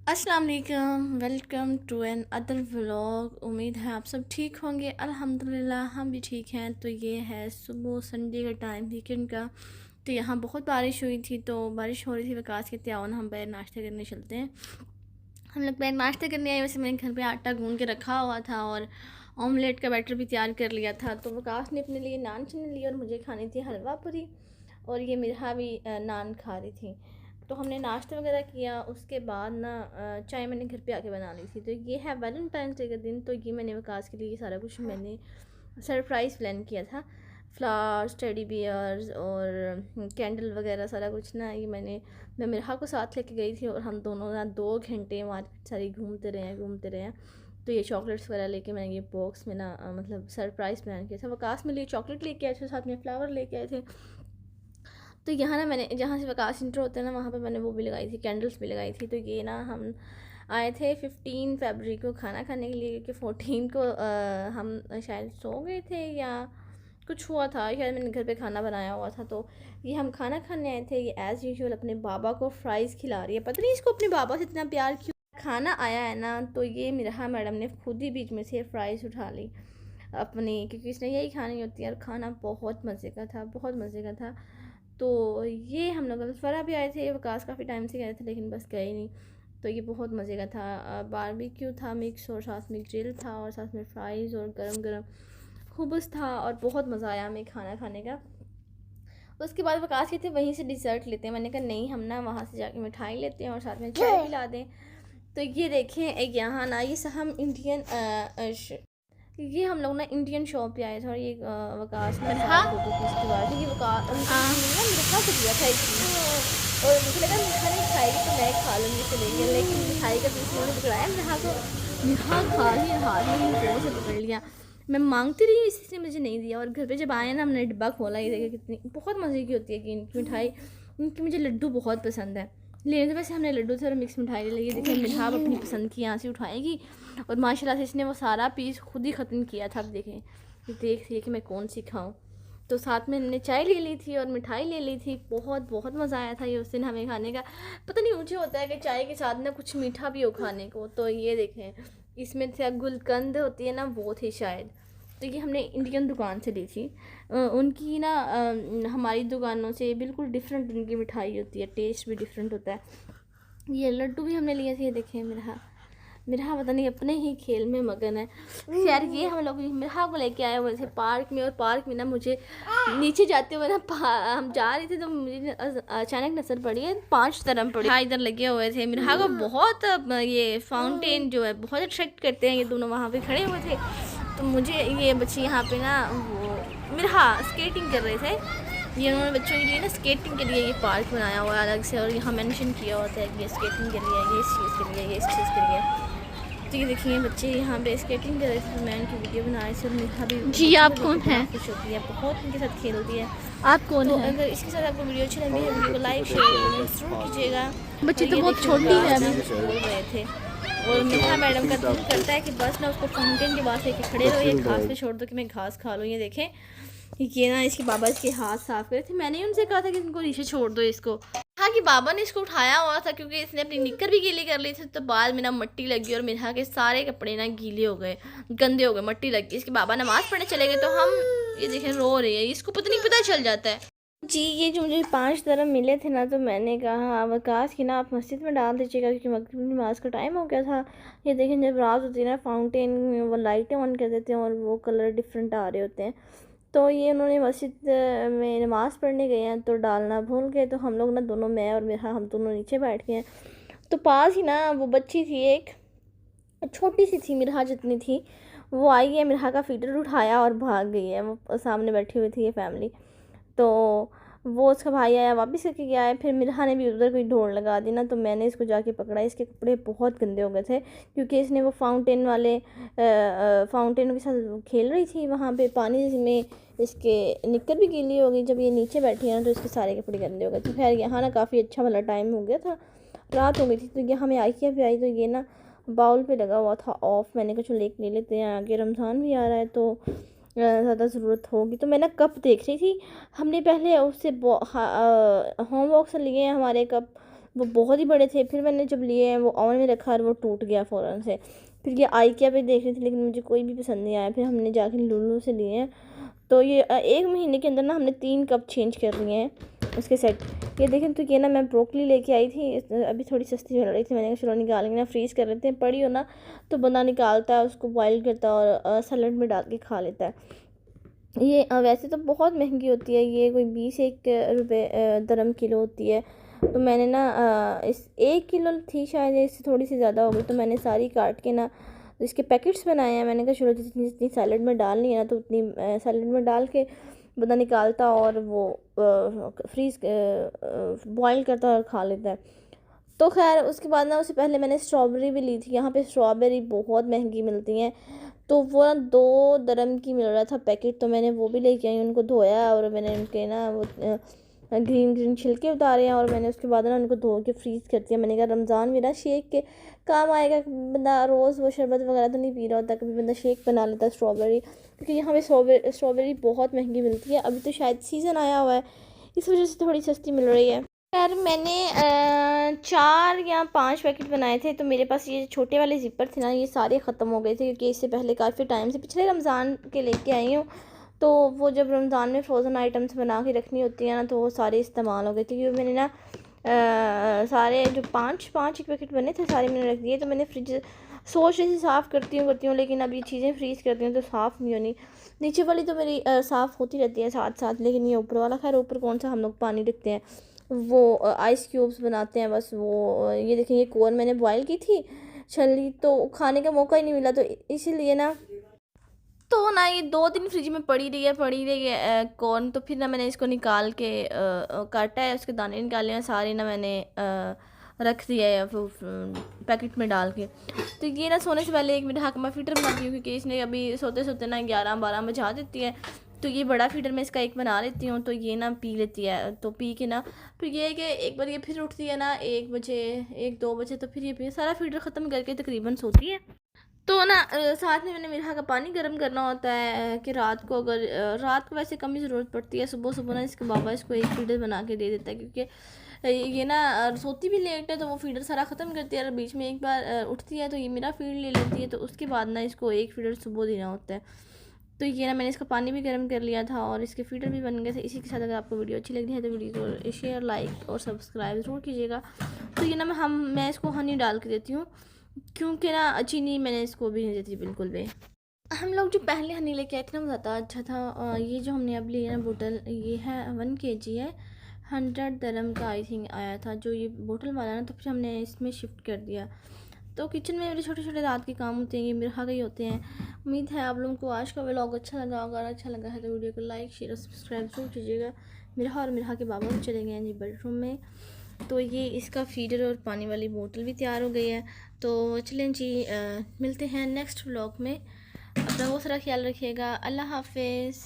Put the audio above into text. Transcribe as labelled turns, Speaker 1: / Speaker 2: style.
Speaker 1: अस्सलाम वालेकुम, welcome to another vlog. उम्मीद है आप सब ठीक होंगे। अल्हम्दुलिल्लाह हम भी ठीक हैं। तो ये है सुबह संडे का टाइम, वीकेंड का। तो यहाँ बहुत बारिश हुई थी, तो बारिश हो रही थी। वकास कहते आओ ना हम बाहर नाश्ता करने चलते हैं। हम लोग बाहर नाश्ता करने आए। वैसे मैंने घर पे आटा गूंद के रखा हुआ था और ऑमलेट का बैटर भी तैयार कर लिया था। तो वकास ने अपने लिए नान चुन ली और मुझे खानी थी हलवा पूरी, और ये मिरहा भी नान खा रही थी। तो हमने नाश्ता वगैरह किया। उसके बाद ना चाय मैंने घर पे आके बना ली थी। तो ये है वैलेंटाइंस डे का दिन। तो ये मैंने वकास के लिए सारा कुछ मैंने सरप्राइज़ प्लान किया था। फ्लावर्स, टेडी बियर्स और कैंडल वगैरह सारा कुछ ना, ये मैं मिरहा को साथ लेके गई थी और हम दोनों ना 2 घंटे मार्केट सारी घूमते रहे हैं। तो ये चॉकलेट्स वगैरह लेके मैंने ये बॉक्स में ना मतलब सरप्राइज़ प्लान किया था। वकास में लिए चॉकलेट लेके आए थे, साथ में फ्लावर लेके आए थे। तो यहाँ ना मैंने जहाँ से वकास इंटर होते हैं ना, वहाँ पे मैंने वो भी लगाई थी, कैंडल्स भी लगाई थी। तो ये ना हम आए थे 15 फरवरी को खाना खाने के लिए, क्योंकि 14 को हम शायद सो गए थे या कुछ हुआ था, शायद मैंने घर पे खाना बनाया हुआ था। तो ये हम खाना खाने आए थे। ये एज़ यूजुअल अपने बाबा को फ्राइज़ खिला रही है। पता नहीं इसको अपने बाबा से इतना प्यार क्यों। खाना आया है ना, तो ये मिराहा मैडम ने खुद ही बीच में से फ्राइज़ उठा ली अपनी, क्योंकि इसने यही खानी होती है। और खाना बहुत मज़े का था, बहुत मज़े का था। तो ये हम लोग फरा भी आए थे। वकास काफ़ी टाइम से गए थे लेकिन बस गए नहीं। तो ये बहुत मज़े का था। बारबेक्यू था मिक्स, और साथ में ग्रिल था, और साथ में फ्राइज़ और गरम गरम खूबस था, और बहुत मज़ा आया हमें खाना खाने का। उसके बाद वकास कहते वहीं से डिज़र्ट लेते हैं। मैंने कहा नहीं, हम ना वहाँ से जाके मिठाई लेते हैं और साथ में चाय पिला दें। तो ये देखें, एक यहाँ ना ये हम इंडियन ये हम लोग ना इंडियन शॉप पे आए थे। और ये वकास ने हाँ 2 पीस की बात है। ये वकास ना मिठा को दिया था एक चीज़, और मुझे लगा मिठा नहीं खाएगी तो मैं खा लूँगी चलेगी, लेकिन मिठाई का पीस उन्होंने पकड़ाया। मिठा खा ही हाथ में ज़ोर से पकड़ लिया। मैं मांगती रही, इसी से मुझे नहीं दिया। और घर पे जब आए ना, हमने डिब्बा खोला, ये देखा कितनी बहुत मज़े की होती है कि इनकी मिठाई। इनकी मुझे लड्डू बहुत पसंद है। लेने तो वैसे हमने लड्डू थे और मिक्स मिठाई ले ली। देखिए मिठाई अपनी पसंद की यहाँ से उठाएगी, और माशाल्लाह से इसने वो सारा पीस खुद ही ख़त्म किया था। अब देखें, देख रही है कि मैं कौन सी खाऊँ। तो साथ में हमने चाय ले ली थी और मिठाई ले ली थी। बहुत बहुत मज़ा आया था ये उस दिन हमें खाने का। पता नहीं मुझे होता है कि चाय के साथ ना कुछ मीठा भी हो खाने को। तो ये देखें, इसमें से गुलकंद होती है ना, वो थी शायद। तो ये हमने इंडियन दुकान से ली थी। उनकी ना हमारी दुकानों से बिल्कुल डिफरेंट उनकी मिठाई होती है, टेस्ट भी डिफरेंट होता है। ये लड्डू भी हमने लिए थे। ये देखें, मेरा पता नहीं अपने ही खेल में मगन है। खैर ये हम लोग मेरा को लेके आए हुए थे पार्क में, और पार्क में ना मुझे नीचे जाते हुए ना हम जा रहे थे, तो मुझे अचानक नजर पड़ी है 5 तरफ पड़ी। हाँ, इधर लगे हुए थे। मेरा को बहुत ये फाउंटेन जो है बहुत अट्रैक्ट करते हैं। ये दोनों वहाँ पे खड़े हुए थे। तो मुझे ये बच्चे यहाँ पे ना वो मेरा स्केटिंग कर रहे थे। ये उन्होंने बच्चों के लिए ना स्केटिंग के लिए ये पार्क बनाया हुआ है अलग से, और यहाँ मेंशन किया होता है कि ये स्केटिंग के लिए, ये इस चीज़ के लिए, ये इस चीज़ के लिए। तो ये देखिए बच्चे यहाँ पे स्केटिंग कर रहे थे। तो मैं इनकी वीडियो बना रही थी। और मेरा भी
Speaker 2: जी, आप कौन हैं?
Speaker 1: खुश होती है, बहुत इनके साथ खेलती है।
Speaker 2: आप कौन
Speaker 1: तो
Speaker 2: हैं?
Speaker 1: अगर इसके साथ आपको वीडियो अच्छी लगी है, वीडियो को लाइक शेयर जरूर कीजिएगा।
Speaker 2: बच्ची
Speaker 1: और
Speaker 2: तो
Speaker 1: ये
Speaker 2: बहुत
Speaker 1: देखिए,
Speaker 2: छोटी है
Speaker 1: वकास
Speaker 2: अभी।
Speaker 1: बोल रहे थे, और मीठा मैडम का दिल करता है कि बस ना उसको फाउंटेन के पास लेके खड़े रहो, ये घास पे छोड़ दो कि मैं घास खा लूँ। ये देखें, ये ना इसके बाबा इसके हाथ साफ करे थे। मैंने उनसे कहा था कि इनको नीचे छोड़ दो इसको। हाँ कि बाबा ने इसको उठाया हुआ था, क्योंकि इसने अपनी निक्कर भी गीली कर ली थी। तो बाल में ना मट्टी लगी, और मेरा के सारे कपड़े ना गीले हो गए, गंदे हो गए, मट्टी लग गई। इसके बाबा नमाज़ पढ़ने चले गए। तो हम ये देखें रो रही है, इसको पता नहीं पता चल जाता है। जी, ये जो मुझे 5 धर्म मिले थे ना, तो मैंने कहा वकास की ना आप मस्जिद में डाल दीजिएगा, क्योंकि मगरिब की नमाज़ का टाइम हो गया था। ये देखें, जब रात होती है ना, फाउंटेन में वो लाइटें ऑन कर देते हैं और वो कलर डिफरेंट आ रहे होते हैं। तो ये उन्होंने मस्जिद में नमाज़ पढ़ने गए हैं, तो डालना भूल गए। तो हम लोग ना दोनों, मैं और मेरा, हम दोनों नीचे बैठ गए हैं। तो पास ही ना वो बच्ची थी, एक छोटी सी थी, मिरहा जितनी थी, वो आई है, मिरहा का फीडर उठाया और भाग गई है। वो सामने बैठी हुई थी ये फैमिली। तो वो उसका भाई आया, वापस करके गया है। फिर मिरहा ने भी उधर कोई दौड़ लगा दी ना, तो मैंने इसको जाके पकड़ा। इसके कपड़े बहुत गंदे हो गए थे, क्योंकि इसने वो फाउंटेन के साथ खेल रही थी वहाँ पे पानी में। इसके निक्कर भी गीली हो गई। जब ये नीचे बैठी है ना, तो इसके सारे कपड़े गंदे हो गए। तो खैर यहाँ ना काफ़ी अच्छा वाला टाइम हो गया था, रात हो गई थी। तो यहाँ में आइकिया भी आई, तो ये ना बाउल पे लगा हुआ था ऑफ। मैंने कुछ ले लेते हैं, आगे रमज़ान भी आ रहा है, तो ज़्यादा ज़रूरत होगी। तो मैं ना कप देख रही थी। हमने पहले उससे होमवर्क से लिए हैं हमारे कप, वो बहुत ही बड़े थे। फिर मैंने जब लिए हैं वो ओवन में रखा और वो टूट गया फ़ौरन से। फिर ये आइकिया पे देख रही थी लेकिन मुझे कोई भी पसंद नहीं आया। फिर हमने जाके लुलु से लिए हैं। तो ये 1 महीने के अंदर ना हमने 3 कप चेंज कर लिए हैं उसके सेट। ये देखें, तो ये ना मैं ब्रोकली लेके आई थी, अभी थोड़ी सस्ती मिल रही थी। मैंने कहा चलो निकालेंगे ना, फ्रीज़ कर लेते हैं। पड़ी हो ना तो बंदा निकालता है उसको, बॉयल करता है और सलाद में डाल के खा लेता है। ये वैसे तो बहुत महंगी होती है, ये कोई 20-1 रुपये दरम किलो होती है। तो मैंने ना इस 1 किलो थी शायद, इससे थोड़ी सी ज़्यादा हो गई। तो मैंने सारी काट के ना इसके पैकेट्स बनाए हैं। मैंने कहा चलो जितनी जितनी सैलड में डालनी है ना तो उतनी सैलड में डाल के बंदा निकालता और वो फ्रीज़ बॉयल करता और खा लेता है। तो खैर उसके बाद ना, उससे पहले मैंने स्ट्रॉबेरी भी ली थी। यहाँ पे स्ट्रॉबेरी बहुत महंगी मिलती हैं। तो वो ना 2 दरम की मिल रहा था पैकेट। तो मैंने वो भी लेके आई, उनको धोया और मैंने उनके ना वो ग्रीन ग्रीन छिलके उतारे हैं और मैंने उसके बाद ना उनको धो के फ्रीज़ कर दिया। मैंने कहा रमज़ान में ना शेक के काम आएगा, बंदा रोज़ वो शरबत वगैरह तो नहीं पी रहा होता, कभी बंदा शेक बना लेता है स्ट्रॉबेरी, क्योंकि यहाँ पे स्ट्रॉबेरी बहुत महंगी मिलती है। अभी तो शायद सीज़न आया हुआ है, इस वजह से थोड़ी सस्ती मिल रही है। यार मैंने 4 या 5 पैकेट बनाए थे। तो मेरे पास ये छोटे वाले ज़िपर थे ना, ये सारे ख़त्म हो गए थे, क्योंकि इससे पहले काफ़ी टाइम से पिछले रमज़ान के लेके आई हूँ। तो वो जब रमज़ान में फ़्रोज़न आइटम्स बना के रखनी होती है ना, तो वो सारे इस्तेमाल हो गए थे। क्योंकि मैंने ना सारे जो 5 एक पैकेट बने थे सारे मैंने रख दिए। तो मैंने फ्रिज सोच रही थी साफ़ करती हूँ, लेकिन अभी चीज़ें फ्रीज़ करती हूँ तो साफ़ नहीं होनी। नीचे वाली तो मेरी साफ़ होती रहती है साथ साथ, लेकिन ये ऊपर वाला, खैर ऊपर कौन सा हम लोग पानी रखते हैं, वो आइस क्यूब्स बनाते हैं बस। वो ये देखें, ये कोन मैंने बॉयल की थी छली, तो खाने का मौका ही नहीं मिला। तो इसीलिए ना, तो ना ये 2 दिन फ्रिज में पड़ी रही है कॉर्न। तो फिर ना मैंने इसको निकाल के काटा है, उसके दाने निकाले हैं सारे ना मैंने रख दिया है पैकेट में डाल के। तो ये ना सोने से पहले 1 मिनट हकमा फ़िल्टर बनाती हूँ, क्योंकि इसने अभी सोते सोते ना 11-12 बजा देती है। तो ये बड़ा फ़िल्टर मैं इसका 1 बना लेती हूँ, तो ये ना पी लेती है। तो पी के ना फिर ये है कि एक बार ये फिर उठती है ना 1 बजे 1-2 बजे, तो फिर ये पी सारा फ़िल्टर ख़त्म करके तकरीबन सोती है। तो ना साथ में मैंने मिर्हा का पानी गर्म करना होता है कि रात को, अगर रात को वैसे कम ही ज़रूरत पड़ती है, सुबह सुबह ना इसके बाबा इसको 1 फीडर बना के दे देता है, क्योंकि ये ना सोती भी लेट है। तो वो फीडर सारा ख़त्म करती है और बीच में एक बार उठती है तो ये मेरा फीड ले लेती है। तो उसके बाद ना इसको 1 फीडर सुबह देना होता है। तो ये ना मैंने इसका पानी भी गर्म कर लिया था और इसके फीडर भी बन गए थे। इसी के साथ अगर आपको वीडियो अच्छी लगी है तो वीडियो को शेयर, लाइक और सब्सक्राइब ज़रूर कीजिएगा। तो ये ना मैं इसको हनी डाल के देती हूँ, क्योंकि ना चीनी मैंने इसको भी नहीं देती बिल्कुल भी। हम लोग जो पहले हनी लेके आए थे ना, वो ज़्यादा अच्छा था। ये जो हमने अब लिया ना बोतल, ये है 1 kg है, 100 दरम का आई थिंक आया था जो ये बोतल वाला ना। तो फिर हमने इसमें शिफ्ट कर दिया। तो किचन में मेरे छोटे छोटे रात के काम होते हैं, ये मेरे गए होते हैं। उम्मीद है आप लोगों को आज का व्लॉग अच्छा लगा होगा। अगर अच्छा लगा है तो वीडियो को लाइक, शेयर और सब्सक्राइब जरूर कीजिएगा। मेरा और मेरा के बाबा भी चले गए हैं जी बेडरूम में। तो ये इसका फीडर और पानी वाली बोतल भी तैयार हो गई है। तो चलें जी, मिलते हैं नेक्स्ट व्लॉग में। अपना बहुत सारा ख्याल रखिएगा। अल्लाह हाफिज़।